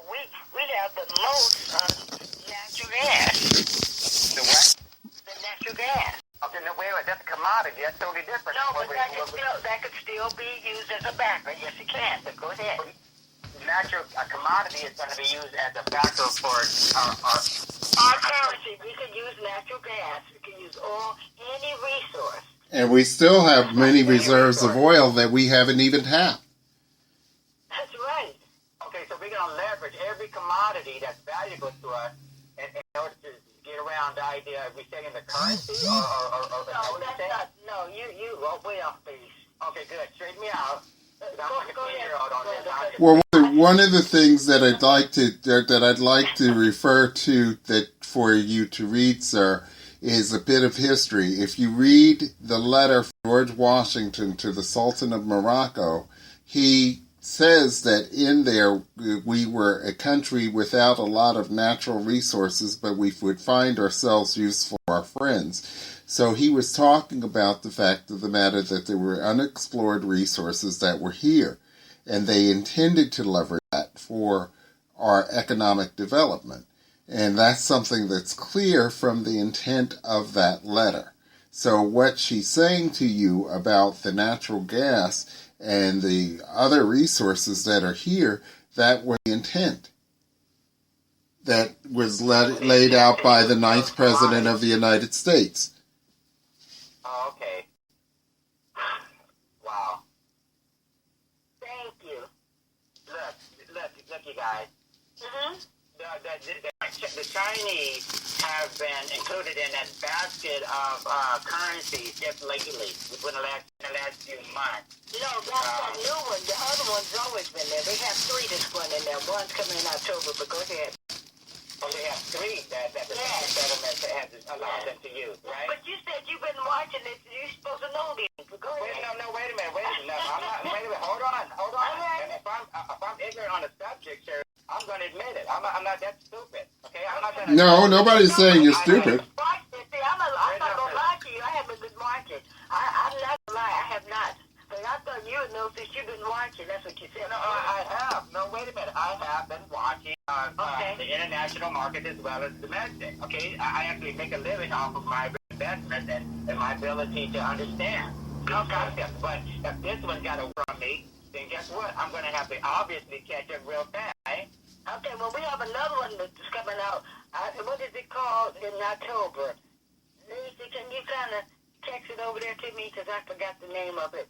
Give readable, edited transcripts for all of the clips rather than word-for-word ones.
we have the most natural gas. The what? The natural gas. Okay, no, wait, that's a commodity. That's totally different. No, but that could still be used as a backer. Yes, it can. But go ahead. A commodity is going to be used as a backer for our currency. We can use natural gas. We can use oil, any resource. And we still have many reserves of oil that we haven't even tapped. That's right. Okay, so we're going to leverage every commodity that's valuable to us in order to get around the idea of resetting the currency or no, that's not. No, you are way off base. Okay, good. Straighten me out. Go ahead. Well, one of the things that I'd like to refer to that for you to read, sir, is a bit of history. If you read the letter from George Washington to the Sultan of Morocco, he says that in there we were a country without a lot of natural resources, but we would find ourselves useful for our friends. So he was talking about the fact of the matter that there were unexplored resources that were here, and they intended to leverage that for our economic development. And that's something that's clear from the intent of that letter. So what she's saying to you about the natural gas and the other resources that are here, that was the intent that was laid out by the 9th President of the United States. Oh, okay. Wow. Thank you. Look, you guys. Mm-hmm. The Chinese have been included in that basket of currencies just lately, within the last few months. No, that's that new one. The other one's always been there. They have 3 this one in there. One's coming in October, but go ahead. Oh, they have 3 that the settlement has allowed them to use, right? But you said you've been watching it. You're supposed to know these. But go ahead. Wait a minute. No, I'm not. Wait a minute. Hold on. And if I'm ignorant on the subject, sir, I'm going to admit it. I'm not that stupid. Okay, I'm not going to. No, nobody's saying you're stupid. See, I'm not going to lie to you. I haven't been watching. I'm not going to lie. I have not. But I thought you would know since you've been watching. That's what you said. No, I have. No, wait a minute. I have been watching the international market as well as domestic. Okay, I actually make a living off of my investment and my ability to understand these concepts. But if this one's got to work on me, then guess what? I'm going to have to obviously catch up real fast. Right? Okay, well, we have another one that's coming out. What is it called in October? Lisa, can you kind of text it over there to me because I forgot the name of it.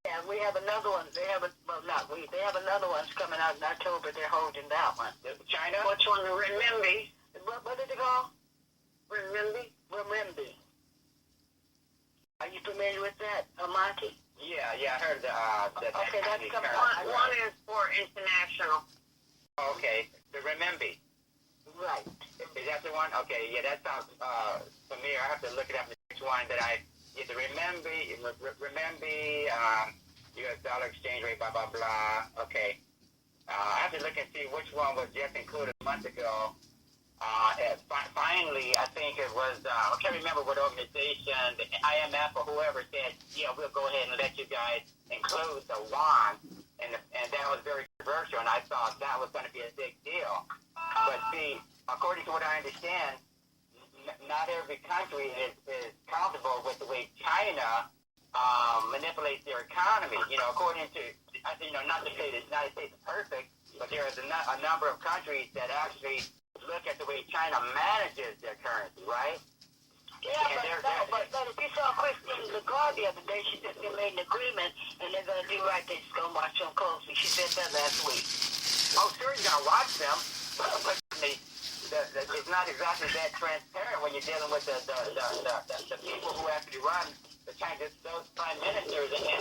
Yeah, we have another one. They have another one's coming out in October. They're holding that one. China? Which one? Renminbi. What is it called? Renminbi. Are you familiar with that, Monty? Yeah, I heard okay, that's coming. One is for international. Okay, the renminbi. Right. Is that the one? Okay, yeah, that sounds familiar. I have to look it up. The next one that the renminbi, U.S. dollar exchange rate, blah, blah, blah. Okay. I have to look and see which one was just included a month ago. Finally, I think it was, I can't remember what organization, the IMF or whoever said, yeah, we'll go ahead and let you guys include the yuan. And that was very controversial, and I thought that was going to be a big deal. But see, according to what I understand, not every country is comfortable with the way China manipulates their economy. According to, not to say the United States is perfect, but there is a number of countries that actually look at the way China manages their currency, right? Yeah, but if you saw Christine Lagarde the other day, she said they made an agreement and they're going to do right. They're just going to watch them closely. She said that last week. Oh, sure, you're going to watch them, but it's not exactly that transparent when you're dealing with the people who actually run the China. Those prime ministers and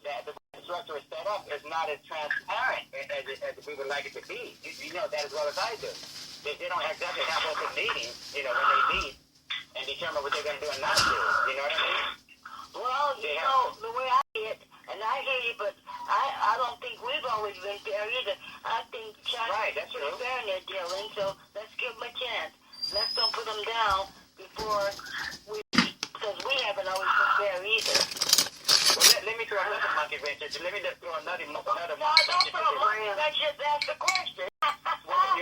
the structure is set up is not as transparent as we would like it to be. You know that as well as I do. They don't exactly have open meetings, when they meet and determine what they're going to do and not do. You know what I mean? Well, the way I see it, and I hear you, but I don't think we've always been fair either. I think China's pretty fair in their dealing, so let's give them a chance. Let's don't put them down because we haven't always been fair either. Well, let me throw another monkey wrench. Let me just throw another monkey wrench. No, don't throw a monkey I just asked a question.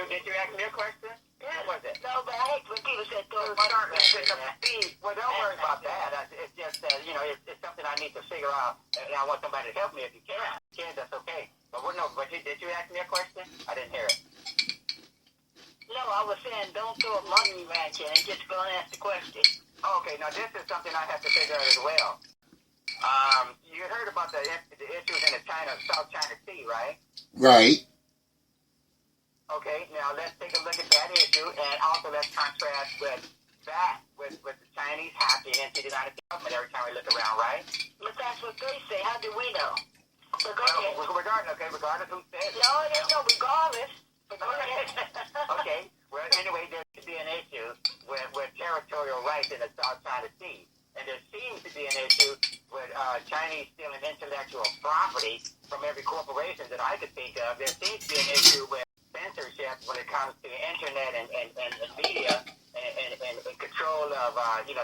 Did you ask me a question? Yeah. What was it? No, but I hate when people say throw Well, money don't worry about that. It's just that, it's something I need to figure out, and I want somebody to help me if you can. If you can, that's okay. But did you ask me a question? I didn't hear it. No, I was saying don't throw a money ranch in and just go and ask the question. Okay, now this is something I have to figure out as well. You heard about the issues in the South China Sea, right? Right. Okay, now let's take a look at that issue, and also let's contrast with the Chinese hacking into the United States government every time we look around, right? But that's what they say. How do we know? But go ahead. Regardless who says it. No, regardless. But go ahead. Okay, well, anyway, there should be an issue with territorial rights in the South China Sea. And there seems to be an issue with Chinese stealing intellectual property from every corporation that I could think of. There seems to be an issue with censorship when it comes to internet and media and control of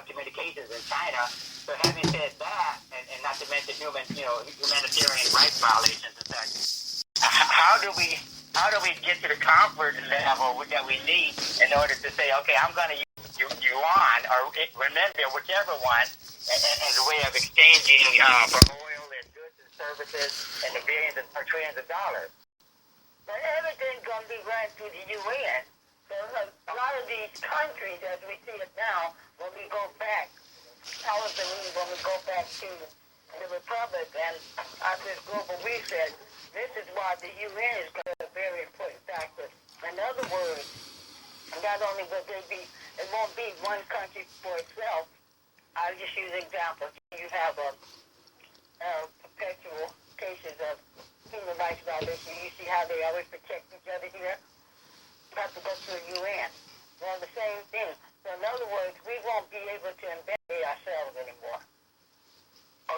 communications in China. So having said that, and not to mention humanitarian rights violations and such, how do we get to the comfort level that we need in order to say, okay, I'm going to use yuan or renminbi, whichever one, as a way of exchanging for oil and goods and services and the billions or trillions of dollars? But everything's going to be run through the UN. So a lot of these countries, as we see it now, when we go back, I was believe when we go back to the Republic and after this global reset, this is why the UN is going to be a very important factor. In other words, not only will there be, it won't be one country for itself. I'll just use an example. You have perpetual cases of human rights violation. You see how they always protect each other here? You have to go through the UN. Well, the same thing. So in other words, we won't be able to investigate ourselves anymore.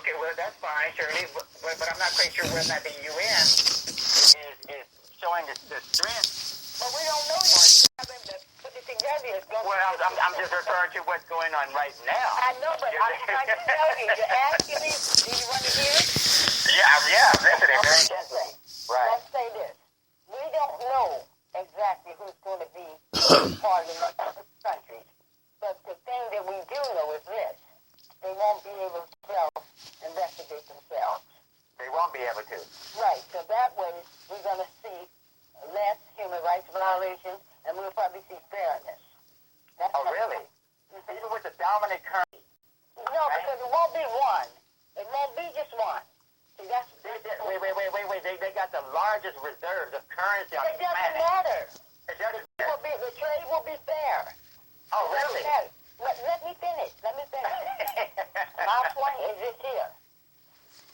Okay, well, that's fine, Shirley, but I'm not quite sure whether or not the UN is showing the strength. But we don't know yet. Having to put it together is going Well, I'm just referring to what's going on right now. I know, but I'm trying to tell you. You're asking me, do you want to hear it? Yeah, I'm listening very intensely. Right. Let's say this. We don't know exactly who's going to be part of the country. But the thing that we do know is this. They won't be able to self-investigate themselves. They won't be able to. Right. So that way, we're going to see less human rights violations, and we'll probably see fairness. Really? Even with the dominant currency? No, right? Because it won't be one. It won't be just one. See, that's... Wait. They got the largest reserves of currency on the planet. It doesn't matter. It doesn't matter. The trade will be fair. Oh, really? Let me finish. My point is this here.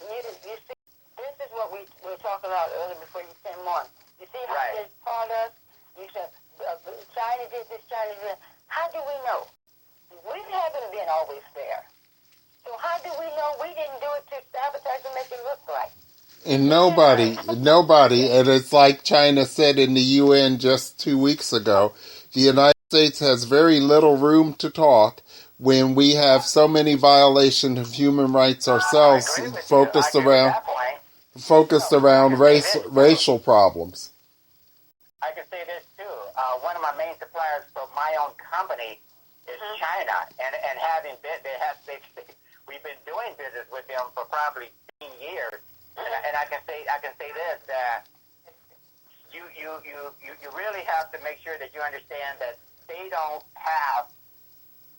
You see, this is what we were talking about earlier before you came on. You see how they taught us? You said, China did this, China did that. How do we know? We haven't been always fair. So how do we know we didn't do it to sabotage and make it look like? And nobody, and it's like China said in the UN just 2 weeks ago, the United States has very little room to talk when we have so many violations of human rights ourselves focused around racial problems. I can say this too. One of my main suppliers for my own company is China, and having been, we've been doing business with them for probably 15 years. And I can say this, that you really have to make sure that you understand that they don't have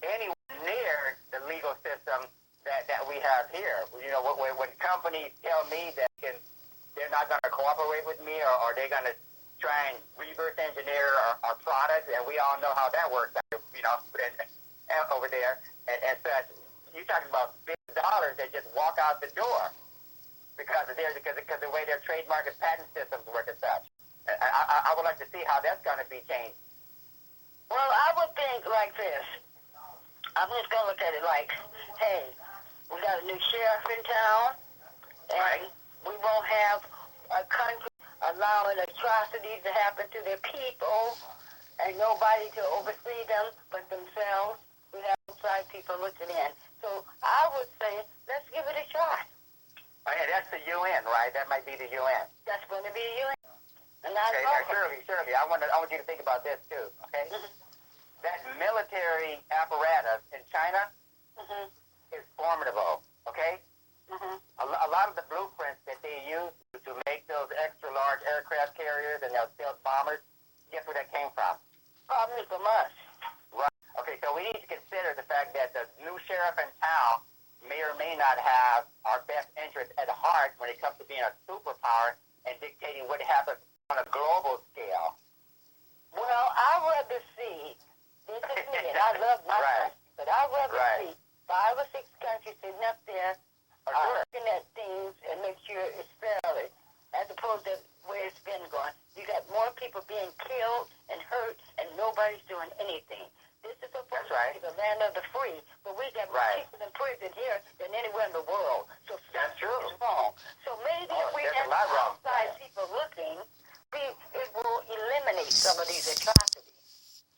anywhere near the legal system that we have here. You know, when companies tell me that they're not going to cooperate with me, or they're going to try and reverse engineer our products, and we all know how that works, over there, and such. You're talking about big dollars that just walk out the door because of the way their trademark and patent systems work and such. I would like to see how that's going to be changed. Well, I would think like this. I'm just going to look at it like, hey, we got a new sheriff in town, and we won't have a country allowing atrocities to happen to their people, and nobody to oversee them but themselves. We have outside people looking in. So I would say, let's give it a try. Oh, yeah, that's the UN, right? That might be the UN. That's going to be the UN. want you to think about this too, okay? That military apparatus in China is formidable, okay? A lot of the blueprints that they use to make those extra large aircraft carriers and those stealth bombers, guess where that came from? Probably from us. Right. Okay, so we need to consider the fact that the new sheriff in town may or may not have our best interest at heart when it comes to being a superpower and dictating what happens on a global scale. Well, I'd rather see, this is me, and I love my Right. country, but I'd rather Right. see 5 or 6 countries sitting up there looking at things and make sure it's fairly, as opposed to where it's been going. You got more people being killed and hurt, and nobody's doing anything. This is supposed to be the land of the free, but we got more people in prison here than anywhere in the world. So That's true. something's wrong. So maybe if we there's have a lot wrong. outside people looking, it will eliminate some of these atrocities.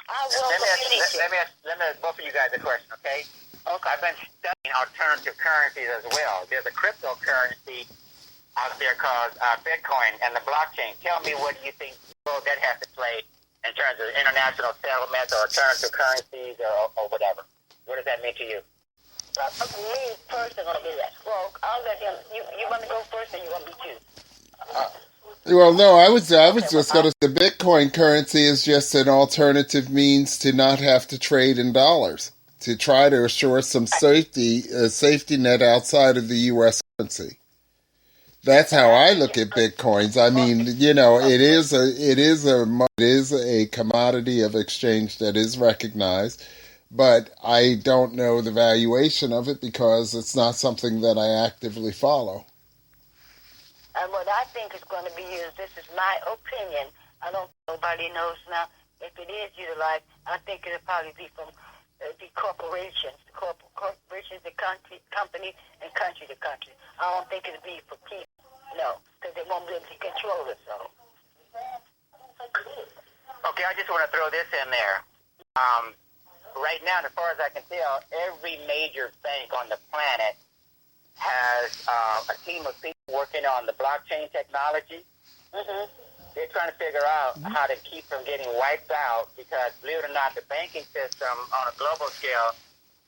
I welcome anything. Let me ask both of you guys a question, okay? I've been studying alternative currencies as well. There's a cryptocurrency out there called Bitcoin and the blockchain. Tell me, what do you think role that has to play in terms of international settlements or alternative currencies or whatever? What does that mean to you? Me personally, well, I'll let him. You want to go first, or you want me to? Well, no, I was just going to. The Bitcoin currency is just an alternative means to not have to trade in dollars, to try to assure some safety net outside of the U.S. currency. That's how I look at Bitcoins. I mean, it is a commodity of exchange that is recognized, but I don't know the valuation of it because it's not something that I actively follow. And what I think is going to be used, this is my opinion. I don't. Nobody knows now. If it is utilized, I think it'll probably be from the corporations, corporations to company, and country to country. I don't think it'll be for people. No, because they won't be able to control it. So. Okay, I just want to throw this in there. Right now, as far as I can tell, every major bank on the planet has a team of people working on the blockchain technology. They're trying to figure out how to keep from getting wiped out because, believe it or not, the banking system on a global scale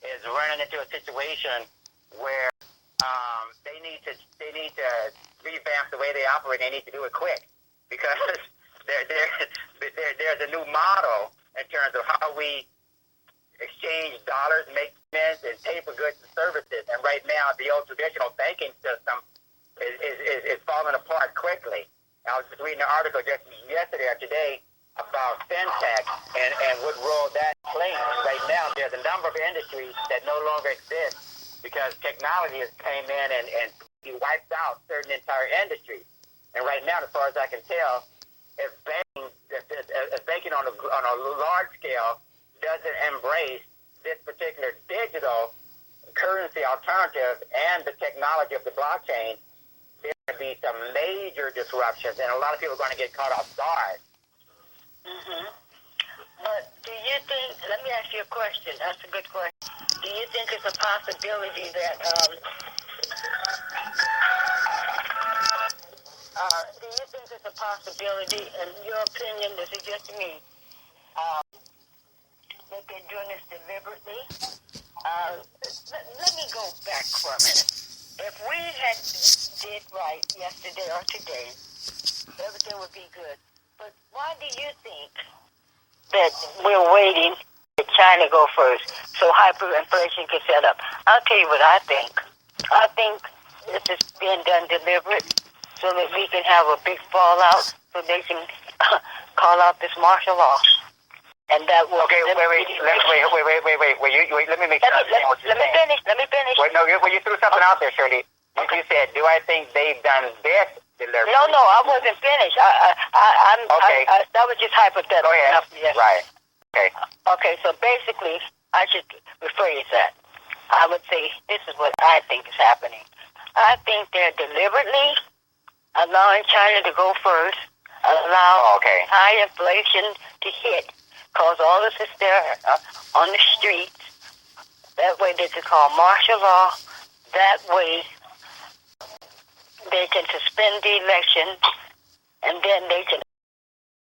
is running into a situation where they need to revamp the way they operate. They need to do it quick because there's a new model in terms of how we exchange dollars, make payments, and pay for goods and services. And right now, the old traditional banking system is falling apart quickly. I was just reading an article just yesterday or today about fintech and what role that plays. Right now, there's a number of industries that no longer exist because technology has came in and wiped out certain entire industries. And right now, as far as I can tell, if banking on a large scale doesn't embrace this particular digital currency alternative and the technology of the blockchain, there's going to be some major disruptions, and a lot of people are going to get caught off guard. But do you think, let me ask you a question. That's a good question. Do you think it's a possibility that, in your opinion, this is just me, that they're doing this deliberately? Let me go back for a minute. If we had did right yesterday or today, everything would be good. But why do you think that we're waiting for China to go first so hyperinflation can set up? I'll tell you what I think. I think this is being done deliberate so that we can have a big fallout so they can call out this martial law. And that will... Okay, wait. Let me make sure I understand what you're saying. Let me finish. Wait, no, you threw something out there, Shirley. You said, do I think they've done this deliberately? No, I wasn't finished. Okay. That was just hypothetical. Oh, yeah. Yes. Right. Okay. Okay, so basically, I should rephrase that. I would say this is what I think is happening. I think they're deliberately allowing China to go first, allow high inflation to hit, cause all this hysteria on the streets. That way they can call martial law. That way they can suspend the election, and then they can